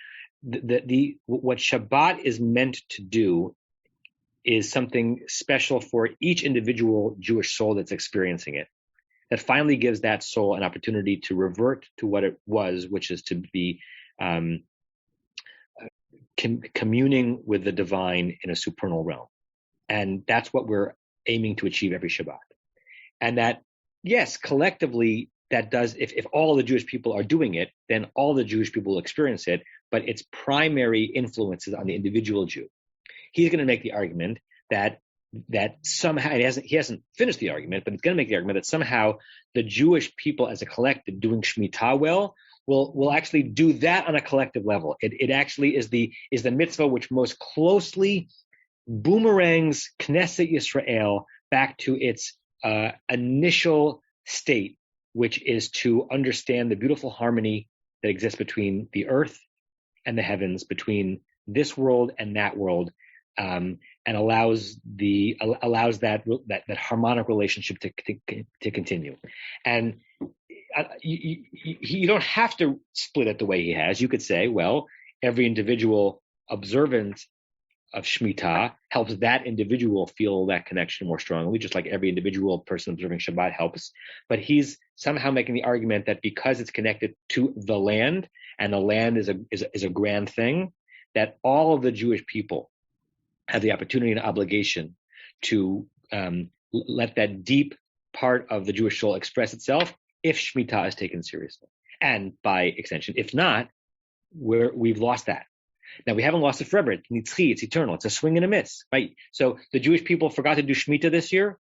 what Shabbat is meant to do is something special for each individual Jewish soul that's experiencing it, that finally gives that soul an opportunity to revert to what it was, which is to be communing with the divine in a supernal realm. And that's what we're aiming to achieve every Shabbat. And that, yes, collectively, that does, if all the Jewish people are doing it, then all the Jewish people will experience it, but its primary influence is on the individual Jew. He's going to make the argument that somehow, he hasn't finished the argument, but he's going to make the argument that somehow the Jewish people as a collective doing Shemitah well will actually do that on a collective level. It actually is the mitzvah which most closely boomerangs Knesset Yisrael back to its initial state, which is to understand the beautiful harmony that exists between the earth and the heavens, between this world and that world, and allows that harmonic relationship to continue. And you don't have to split it the way he has. You could say, well, every individual observant of Shemitah helps that individual feel that connection more strongly, just like every individual person observing Shabbat helps. But he's somehow making the argument that because it's connected to the land, and the land is a grand thing, that all of the Jewish people have the opportunity and obligation to let that deep part of the Jewish soul express itself if Shemitah is taken seriously. And by extension, if not, we've lost that. Now, we haven't lost it forever. It's nitzchi, it's eternal. It's a swing and a miss, right? So the Jewish people forgot to do Shemitah this year.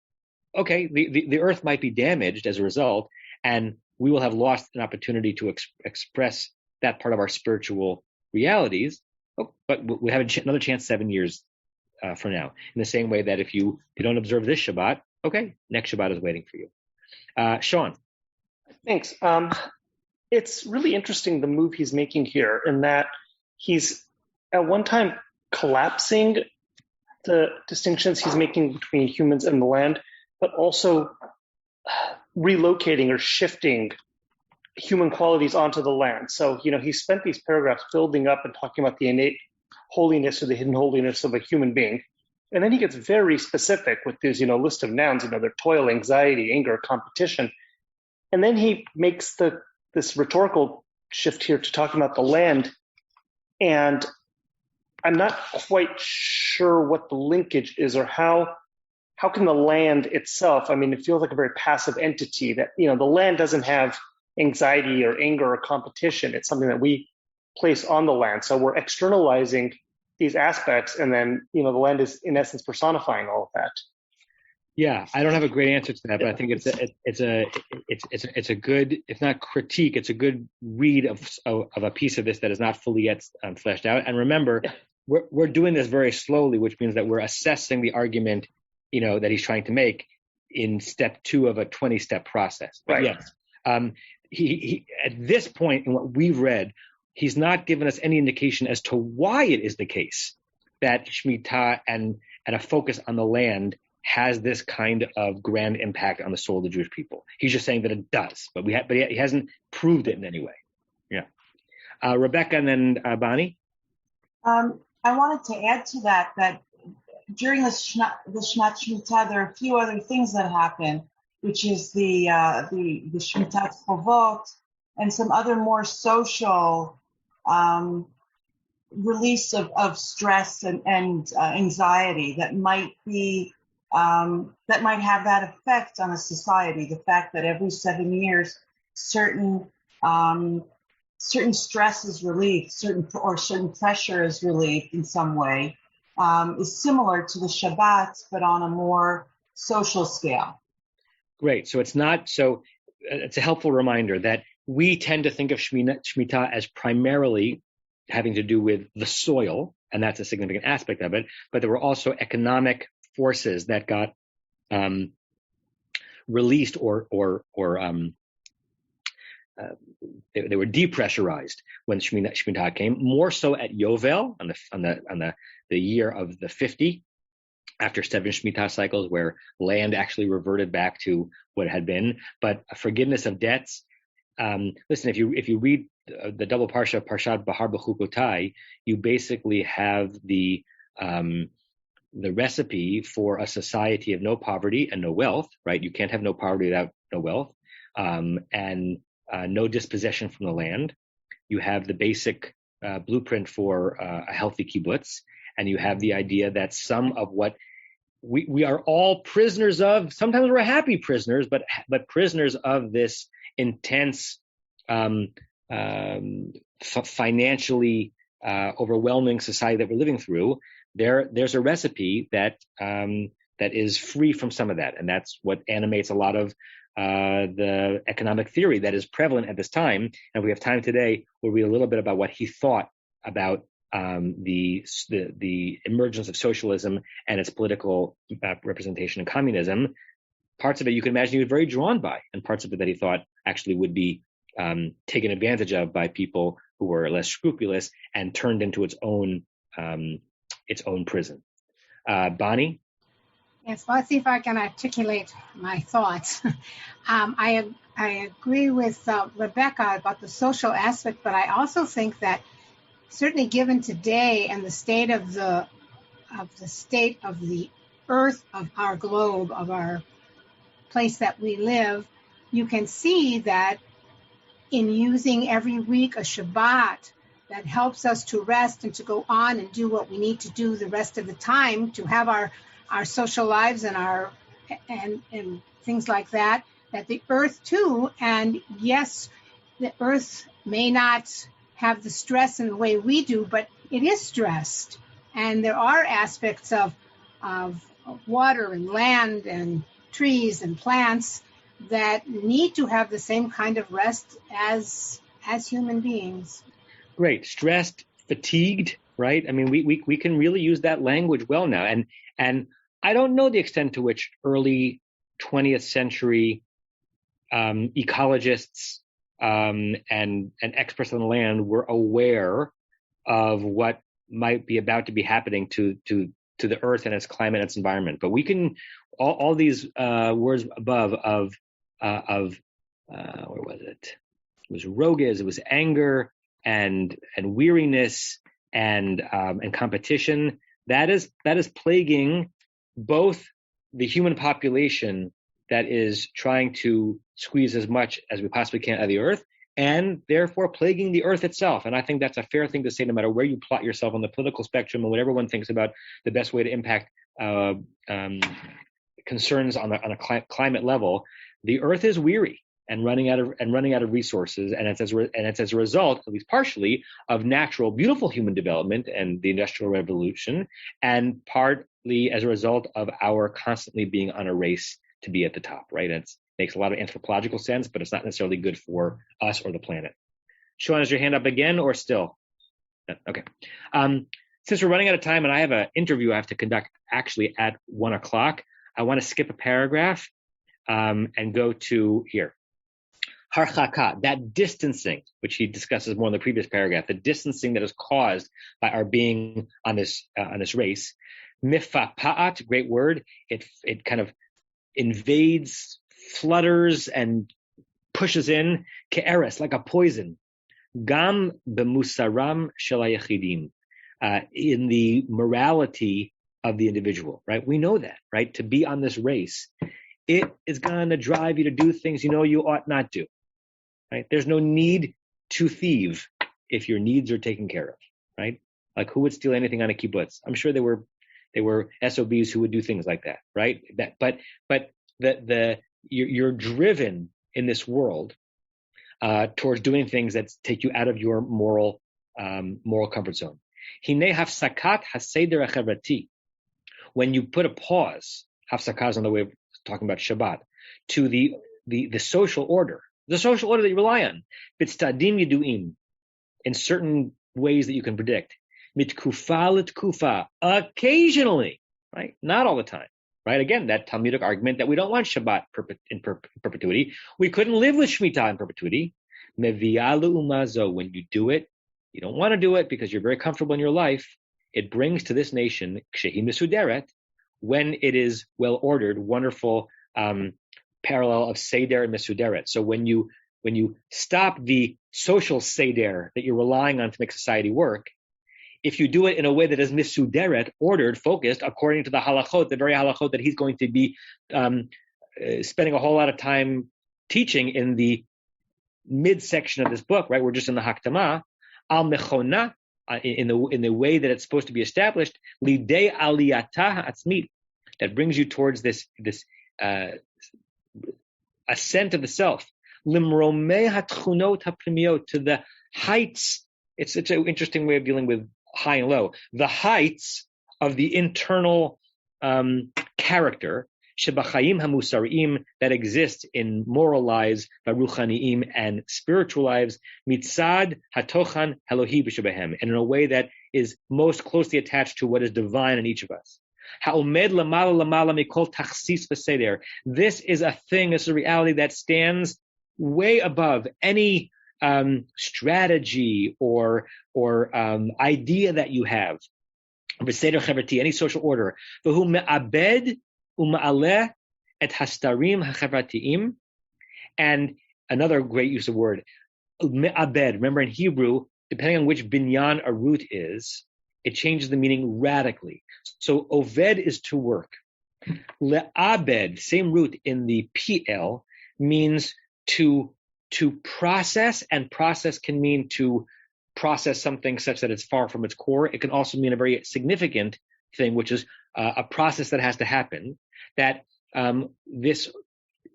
Okay, the earth might be damaged as a result, and we will have lost an opportunity to express that part of our spiritual realities. Oh, but we have another chance 7 years from now. In the same way that if you don't observe this Shabbat, okay, next Shabbat is waiting for you. Sean. Thanks. It's really interesting the move he's making here in that he's at one time collapsing the distinctions he's making between humans and the land, but also relocating or shifting human qualities onto the land. So, he spent these paragraphs building up and talking about the innate holiness or the hidden holiness of a human being. And then he gets very specific with his, list of nouns, they're toil, anxiety, anger, competition. And then he makes this rhetorical shift here to talking about the land. And I'm not quite sure what the linkage is or how can the land itself, it feels like a very passive entity that, the land doesn't have anxiety or anger or competition. It's something that we place on the land. So we're externalizing these aspects, and then, the land is in essence personifying all of that. Yeah, I don't have a great answer to that, but I think it's a good, if not critique, it's a good read of a piece of this that is not fully yet fleshed out. And remember, we're doing this very slowly, which means that we're assessing the argument, that he's trying to make in step 2 of a 20-step process. But right. Yes, he at this point in what we've read, he's not given us any indication as to why it is the case that Shemitah and a focus on the land has this kind of grand impact on the soul of the Jewish people. He's just saying that it does, but he hasn't proved it in any way. Yeah. Rebecca and then Bonnie. I wanted to add to that during the Shmat Shemitah, there are a few other things that happen, which is the Shemitah Chovot and some other more social release of stress and anxiety that might have that effect on a society. The fact that every 7 years, certain stress is relieved, certain pressure is relieved in some way, is similar to the Shabbat, but on a more social scale. Great. So it's a helpful reminder that we tend to think of Shemitah as primarily having to do with the soil, and that's a significant aspect of it, but there were also economic forces that got released or they were depressurized when Shemitah came, more so at Yovel on the year of the 50, after 7 Shemitah cycles, where land actually reverted back to what it had been. But forgiveness of debts. Listen, if you read the double Parshat Bahar B'chukotai, you basically have the recipe for a society of no poverty and no wealth, right? You can't have no poverty without no wealth, and no dispossession from the land. You have the basic blueprint for a healthy kibbutz, and you have the idea that some of what we are all prisoners of, sometimes we're happy prisoners, but prisoners of this intense, financially overwhelming society that we're living through. There's a recipe that is free from some of that, and that's what animates a lot of the economic theory that is prevalent at this time. And if we have time today, we'll read a little bit about what he thought about the emergence of socialism and its political representation in communism. Parts of it you can imagine he was very drawn by, and parts of it that he thought actually would be taken advantage of by people who were less scrupulous and turned into its own prison. Bonnie? Yes, let's see if I can articulate my thoughts. I agree with Rebecca about the social aspect, but I also think that certainly given today and the state of the earth, of our globe, of our place that we live, you can see that in using every week a Shabbat that helps us to rest and to go on and do what we need to do the rest of the time, to have our social lives and things like that, that the earth too, and yes, the earth may not have the stress in the way we do, but it is stressed. And there are aspects of water and land and trees and plants that need to have the same kind of rest as human beings. Great. Stressed, fatigued, right? I mean, we can really use that language well now. And I don't know the extent to which early 20th century ecologists and experts on the land were aware of what might be about to be happening to the earth and its climate and its environment. But we can all these words above of where was it? It was roges, it was anger and weariness and competition. That is plaguing both the human population that is trying to squeeze as much as we possibly can out of the earth, and therefore plaguing the earth itself. And I think that's a fair thing to say, no matter where you plot yourself on the political spectrum and what everyone thinks about the best way to impact concerns on a climate level. The earth is weary and running out of resources, and it's as a result, at least partially, of natural, beautiful human development and the Industrial Revolution, and partly as a result of our constantly being on a race to be at the top, right? And it makes a lot of anthropological sense, but it's not necessarily good for us or the planet. Sean, is your hand up again or still? Okay. Since we're running out of time and I have an interview I have to conduct actually at 1:00, I want to skip a paragraph and go to here. Harchaka, that distancing, which he discusses more in the previous paragraph, the distancing that is caused by our being on this race. Mifapa'at, great word. It kind of invades, flutters, and pushes in. Ke'eres, like a poison. Gam b'musaram shel hayachidim, in the morality of the individual, right? We know that, right? To be on this race, it is going to drive you to do things you know you ought not do, right? There's no need to thieve if your needs are taken care of, right? Like, who would steal anything on a kibbutz? I'm sure there were SOBs who would do things like that, right? But you're driven in this world towards doing things that take you out of your moral comfort zone. Hinei hafsakat haseder hachavrati. When you put a pause, hafsakat is another way of talking about Shabbat, to the social order that you rely on, bitstadim yiduim, in certain ways that you can predict, mitkufa litkufa, occasionally, right? Not all the time, right? Again, that Talmudic argument that we don't want Shabbat in perpetuity. We couldn't live with Shemitah in perpetuity. Mevi'alu umazo, when you do it, you don't want to do it because you're very comfortable in your life. It brings to this nation, kshehi misuderet, when it is well ordered, wonderful parallel of seder and misuderet. So when you stop the social seder that you're relying on to make society work, if you do it in a way that is misuderet, ordered, focused, according to the halachot, the very halachot that he's going to be spending a whole lot of time teaching in the midsection of this book, right? We're just in the Haktamah, al mechona, in the way that it's supposed to be established, lidei aliyatah atzmit, that brings you towards this ascent of the self, limromei hatchunot hapnimiot, to the heights. It's such an interesting way of dealing with high and low. The heights of the internal character, shebachayim hamusariim, that exist in moral lives, baruchaniim, and spiritual lives, mitzad hatochan Elohi b'shebehem, and in a way that is most closely attached to what is divine in each of us. Ha'omed lamala mikol tachsis v'seder. This is a thing, this is a reality that stands way above any strategy or idea that you have. V'seder chavrati, any social order. V'hu me'abed u'ma'aleh et hastarim hachavratiyim. And another great use of word, me'abed. Remember, in Hebrew, depending on which binyan a root is, it changes the meaning radically. So oved is to work. Le'abed, same root in the PL, means to process, and process can mean to process something such that it's far from its core. It can also mean a very significant thing, which is a process that has to happen, that this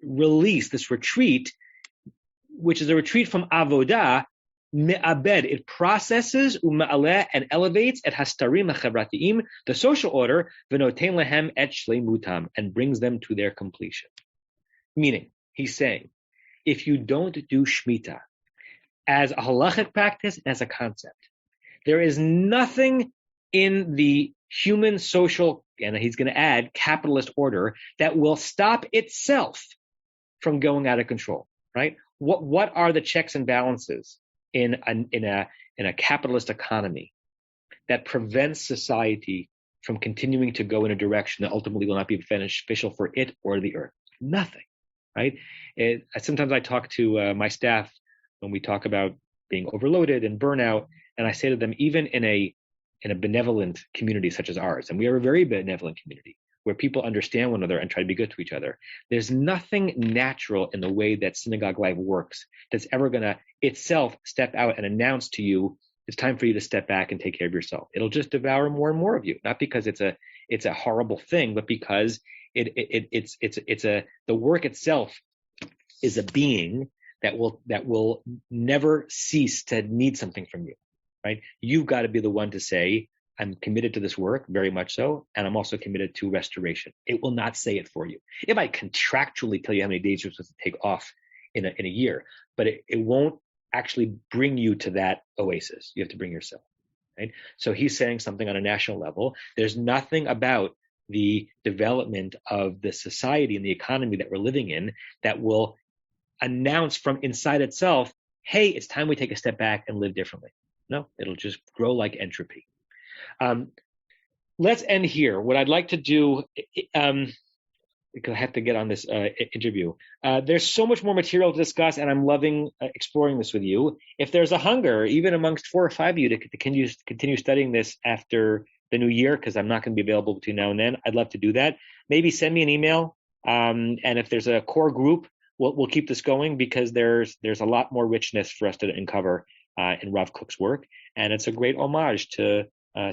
release, this retreat, which is a retreat from avodah, me'abed, it processes uma'aleh and elevates et hastarim ha'chavratiyim, the social order, v'noten lehem et shleimutam, and brings them to their completion. Meaning, he's saying, if you don't do Shemitah as a halachic practice, as a concept, there is nothing in the human social, and he's going to add capitalist order, that will stop itself from going out of control, right? What are the checks and balances in a capitalist economy that prevents society from continuing to go in a direction that ultimately will not be beneficial for it or the earth? Nothing, right? Sometimes I talk to my staff when we talk about being overloaded and burnout, and I say to them, even in a benevolent community such as ours, and we are a very benevolent community where people understand one another and try to be good to each other, there's nothing natural in the way that synagogue life works that's ever going to itself step out and announce to you, it's time for you to step back and take care of yourself. It'll just devour more and more of you, not because it's a horrible thing, but because the work itself is a being that will never cease to need something from you, right? You've got to be the one to say, I'm committed to this work, very much so, and I'm also committed to restoration. It will not say it for you. It might contractually tell you how many days you're supposed to take off in a year, but it won't actually bring you to that oasis. You have to bring yourself, right? So he's saying something on a national level. There's nothing about the development of the society and the economy that we're living in that will announce from inside itself, hey, it's time we take a step back and live differently. No, it'll just grow like entropy. Let's end here. What I'd like to do, because I have to get on this interview. There's so much more material to discuss, and I'm loving exploring this with you. If there's a hunger, even amongst 4 or 5 of you, to continue studying this after the new year, because I'm not going to be available between now and then, I'd love to do that. Maybe send me an email, and if there's a core group, we'll keep this going, because there's a lot more richness for us to uncover in Rav Kook's work, and it's a great homage to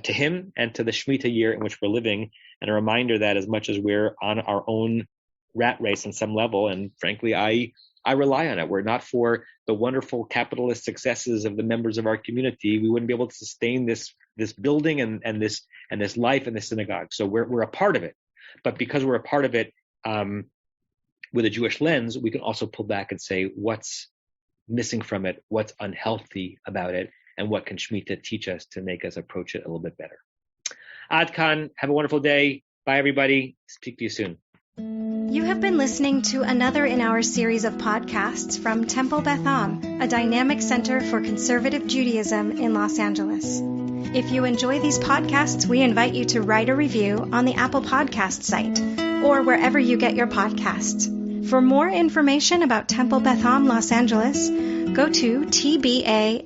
him and to the Shemitah year in which we're living, and a reminder that as much as we're on our own rat race on some level, and frankly, I rely on it. We're not for the wonderful capitalist successes of the members of our community, we wouldn't be able to sustain this building and this life in the synagogue. So we're a part of it, but because we're a part of it with a Jewish lens, we can also pull back and say what's missing from it, what's unhealthy about it, and what can Shemitah teach us to make us approach it a little bit better. Ad Kan, have a wonderful day. Bye, everybody. Speak to you soon. You have been listening to another in our series of podcasts from Temple Beth Am, a dynamic center for conservative Judaism in Los Angeles. If you enjoy these podcasts, we invite you to write a review on the Apple Podcast site or wherever you get your podcasts. For more information about Temple Beth Am Los Angeles, go to tbala.org.